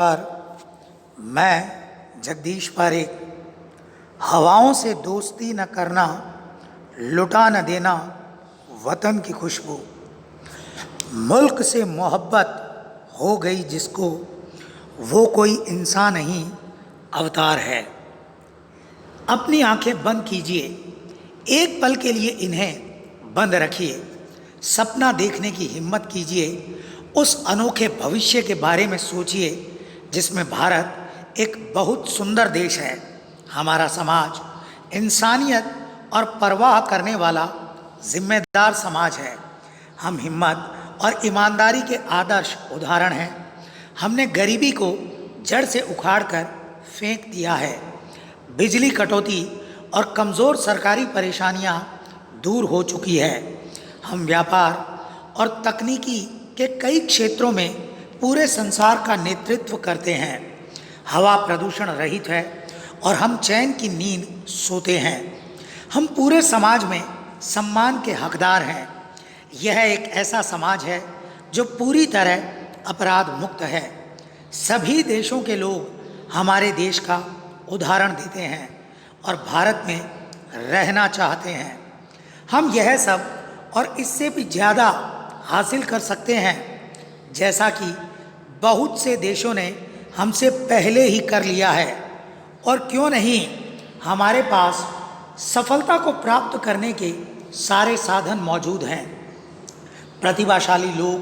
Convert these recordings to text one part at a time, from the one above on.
पर मैं जगदीश पारेख। हवाओं से दोस्ती न करना, लुटा न देना वतन की खुशबू। मुल्क से मोहब्बत हो गई जिसको, वो कोई इंसान नहीं अवतार है। अपनी आंखें बंद कीजिए, एक पल के लिए इन्हें बंद रखिए। सपना देखने की हिम्मत कीजिए, उस अनोखे भविष्य के बारे में सोचिए जिसमें भारत एक बहुत सुंदर देश है। हमारा समाज इंसानियत और परवाह करने वाला जिम्मेदार समाज है। हम हिम्मत और ईमानदारी के आदर्श उदाहरण हैं। हमने गरीबी को जड़ से उखाड़कर फेंक दिया है। बिजली कटौती और कमज़ोर सरकारी परेशानियां दूर हो चुकी है। हम व्यापार और तकनीकी के कई क्षेत्रों में पूरे संसार का नेतृत्व करते हैं। हवा प्रदूषण रहित है और हम चैन की नींद सोते हैं। हम पूरे समाज में सम्मान के हकदार हैं। यह एक ऐसा समाज है जो पूरी तरह अपराध मुक्त है। सभी देशों के लोग हमारे देश का उदाहरण देते हैं और भारत में रहना चाहते हैं। हम यह सब और इससे भी ज़्यादा हासिल कर सकते हैं, जैसा कि बहुत से देशों ने हमसे पहले ही कर लिया है। और क्यों नहीं, हमारे पास सफलता को प्राप्त करने के सारे साधन मौजूद हैं। प्रतिभाशाली लोग,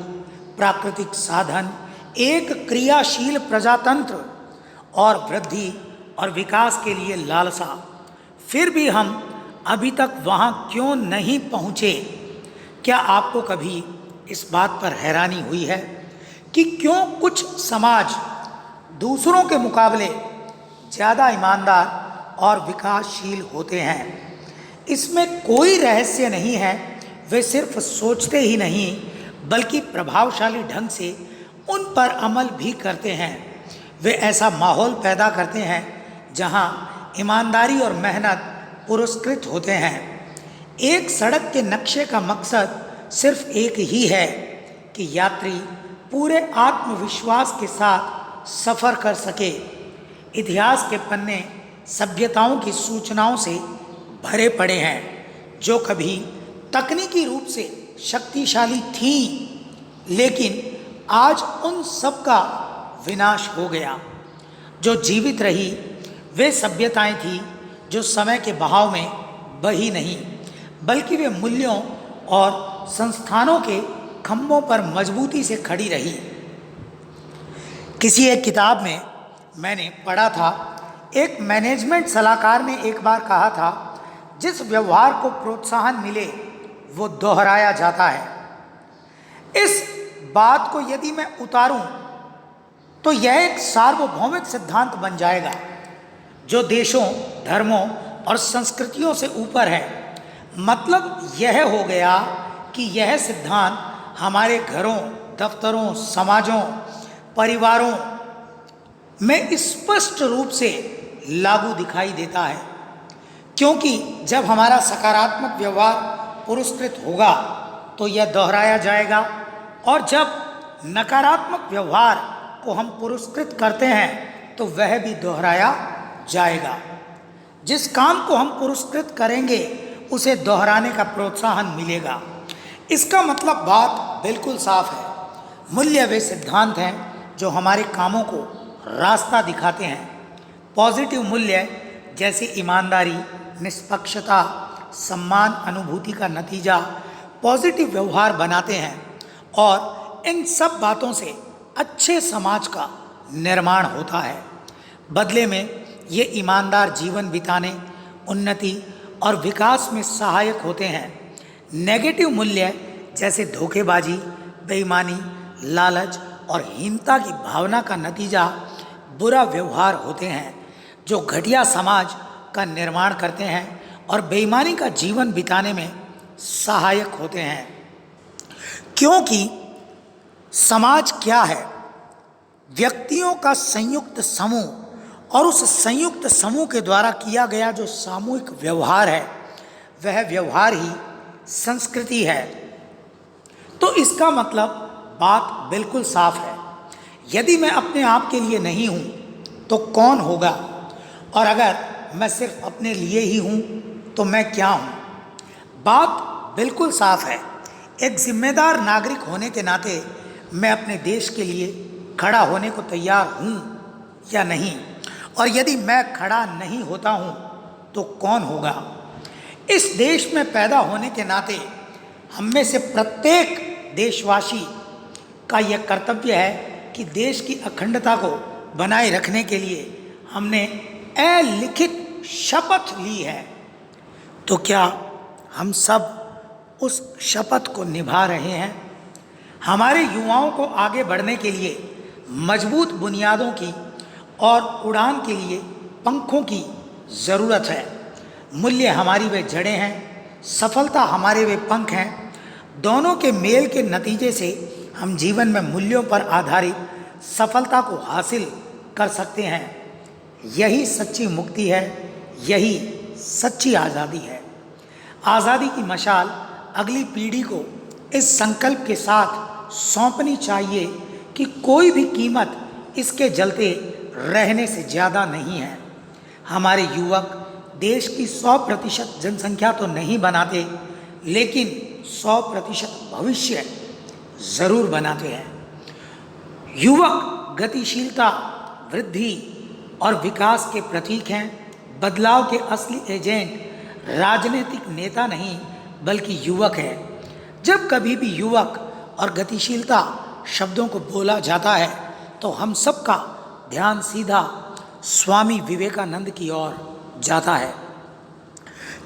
प्राकृतिक साधन, एक क्रियाशील प्रजातंत्र और वृद्धि और विकास के लिए लालसा। फिर भी हम अभी तक वहाँ क्यों नहीं पहुँचे? क्या आपको कभी इस बात पर हैरानी हुई है कि क्यों कुछ समाज दूसरों के मुकाबले ज़्यादा ईमानदार और विकासशील होते हैं? इसमें कोई रहस्य नहीं है। वे सिर्फ सोचते ही नहीं बल्कि प्रभावशाली ढंग से उन पर अमल भी करते हैं। वे ऐसा माहौल पैदा करते हैं जहां ईमानदारी और मेहनत पुरस्कृत होते हैं। एक सड़क के नक्शे का मकसद सिर्फ एक ही है कि यात्री पूरे आत्मविश्वास के साथ सफ़र कर सके। इतिहास के पन्ने सभ्यताओं की सूचनाओं से भरे पड़े हैं जो कभी तकनीकी रूप से शक्तिशाली थीं, लेकिन आज उन सब का विनाश हो गया। जो जीवित रही वे सभ्यताएं थीं जो समय के बहाव में बही नहीं, बल्कि वे मूल्यों और संस्थानों के खंभों पर मजबूती से खड़ी रही। किसी एक किताब में मैंने पढ़ा था, एक मैनेजमेंट सलाहकार ने एक बार कहा था, जिस व्यवहार को प्रोत्साहन मिले वो दोहराया जाता है। इस बात को यदि मैं उतारूं तो यह एक सार्वभौमिक सिद्धांत बन जाएगा जो देशों, धर्मों और संस्कृतियों से ऊपर है। मतलब यह हो गया कि यह सिद्धांत हमारे घरों, दफ्तरों, समाजों, परिवारों में स्पष्ट रूप से लागू दिखाई देता है, क्योंकि जब हमारा सकारात्मक व्यवहार पुरस्कृत होगा तो यह दोहराया जाएगा, और जब नकारात्मक व्यवहार को हम पुरस्कृत करते हैं तो वह भी दोहराया जाएगा। जिस काम को हम पुरस्कृत करेंगे उसे दोहराने का प्रोत्साहन मिलेगा। इसका मतलब बात बिल्कुल साफ है। मूल्य वे सिद्धांत हैं जो हमारे कामों को रास्ता दिखाते हैं। पॉजिटिव मूल्य जैसे ईमानदारी, निष्पक्षता, सम्मान अनुभूति का नतीजा पॉजिटिव व्यवहार बनाते हैं, और इन सब बातों से अच्छे समाज का निर्माण होता है। बदले में ये ईमानदार जीवन बिताने, उन्नति और विकास में सहायक होते हैं। नेगेटिव मूल्य जैसे धोखेबाजी, बेईमानी, लालच और हीनता की भावना का नतीजा बुरा व्यवहार होते हैं जो घटिया समाज का निर्माण करते हैं और बेईमानी का जीवन बिताने में सहायक होते हैं। क्योंकि समाज क्या है? व्यक्तियों का संयुक्त समूह, और उस संयुक्त समूह के द्वारा किया गया जो सामूहिक व्यवहार है वह व्यवहार ही संस्कृति है। तो इसका मतलब बात बिल्कुल साफ है। यदि मैं अपने आप के लिए नहीं हूँ तो कौन होगा, और अगर मैं सिर्फ अपने लिए ही हूँ तो मैं क्या हूँ। बात बिल्कुल साफ है। एक जिम्मेदार नागरिक होने के नाते मैं अपने देश के लिए खड़ा होने को तैयार हूँ या नहीं, और यदि मैं खड़ा नहीं होता हूँ तो कौन होगा। इस देश में पैदा होने के नाते हम में से प्रत्येक देशवासी का यह कर्तव्य है कि देश की अखंडता को बनाए रखने के लिए हमने अलिखित शपथ ली है। तो क्या हम सब उस शपथ को निभा रहे हैं? हमारे युवाओं को आगे बढ़ने के लिए मजबूत बुनियादों की और उड़ान के लिए पंखों की ज़रूरत है। मूल्य हमारी वे जड़ें हैं, सफलता हमारे वे पंख हैं। दोनों के मेल के नतीजे से हम जीवन में मूल्यों पर आधारित सफलता को हासिल कर सकते हैं। यही सच्ची मुक्ति है, यही सच्ची आज़ादी है। आज़ादी की मशाल अगली पीढ़ी को इस संकल्प के साथ सौंपनी चाहिए कि कोई भी कीमत इसके जलते रहने से ज़्यादा नहीं है। हमारे युवक देश की 100% जनसंख्या तो नहीं बनाते, लेकिन 100% भविष्य ज़रूर बनाते हैं। युवक गतिशीलता, वृद्धि और विकास के प्रतीक हैं। बदलाव के असली एजेंट राजनीतिक नेता नहीं बल्कि युवक है। जब कभी भी युवक और गतिशीलता शब्दों को बोला जाता है तो हम सबका ध्यान सीधा स्वामी विवेकानंद की ओर जाता है,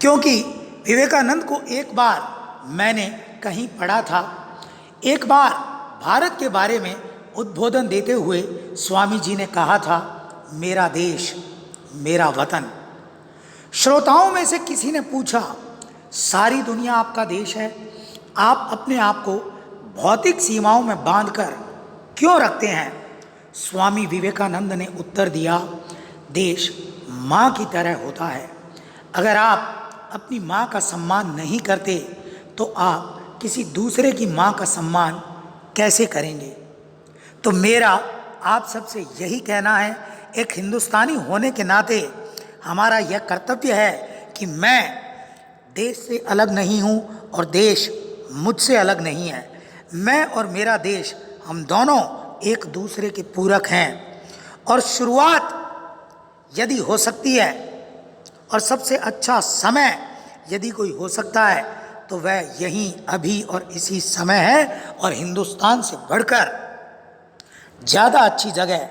क्योंकि विवेकानंद को एक बार मैंने कहीं पढ़ा था। एक बार भारत के बारे में उद्बोधन देते हुए स्वामी जी ने कहा था, मेरा देश, मेरा वतन। श्रोताओं में से किसी ने पूछा, सारी दुनिया आपका देश है, आप अपने आप को भौतिक सीमाओं में बांधकर क्यों रखते हैं? स्वामी विवेकानंद ने उत्तर दिया, देश माँ की तरह होता है। अगर आप अपनी माँ का सम्मान नहीं करते तो आप किसी दूसरे की माँ का सम्मान कैसे करेंगे? तो मेरा आप सबसे यही कहना है, एक हिंदुस्तानी होने के नाते हमारा यह कर्तव्य है कि मैं देश से अलग नहीं हूँ और देश मुझसे अलग नहीं है। मैं और मेरा देश, हम दोनों एक दूसरे के पूरक हैं। और शुरुआत यदि हो सकती है और सबसे अच्छा समय यदि कोई हो सकता है तो वह यहीं अभी और इसी समय है। और हिंदुस्तान से बढ़कर ज़्यादा अच्छी जगह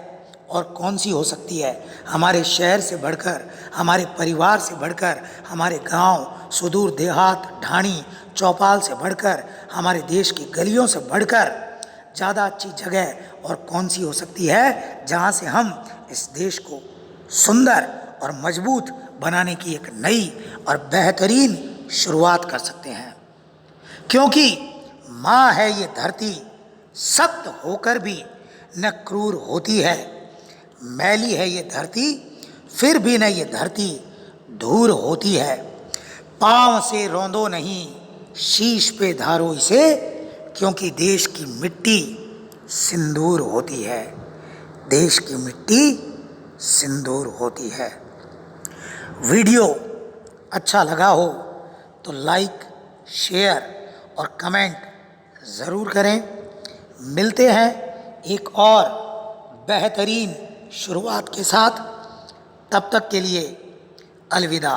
और कौन सी हो सकती है? हमारे शहर से बढ़कर, हमारे परिवार से बढ़कर, हमारे गांव, सुदूर देहात, ढाणी चौपाल से बढ़कर, हमारे देश की गलियों से बढ़कर ज़्यादा अच्छी जगह और कौन सी हो सकती है जहाँ से हम इस देश को सुंदर और मजबूत बनाने की एक नई और बेहतरीन शुरुआत कर सकते हैं। क्योंकि माँ है ये धरती, सख्त होकर भी न क्रूर होती है। मैली है ये धरती, फिर भी न ये धरती धूर होती है। पाँव से रौंदो नहीं, शीश पे धारो इसे, क्योंकि देश की मिट्टी सिंदूर होती है। देश की मिट्टी सिंदूर होती है। वीडियो अच्छा लगा हो तो लाइक, शेयर और कमेंट ज़रूर करें। मिलते हैं एक और बेहतरीन शुरुआत के साथ। तब तक के लिए अलविदा।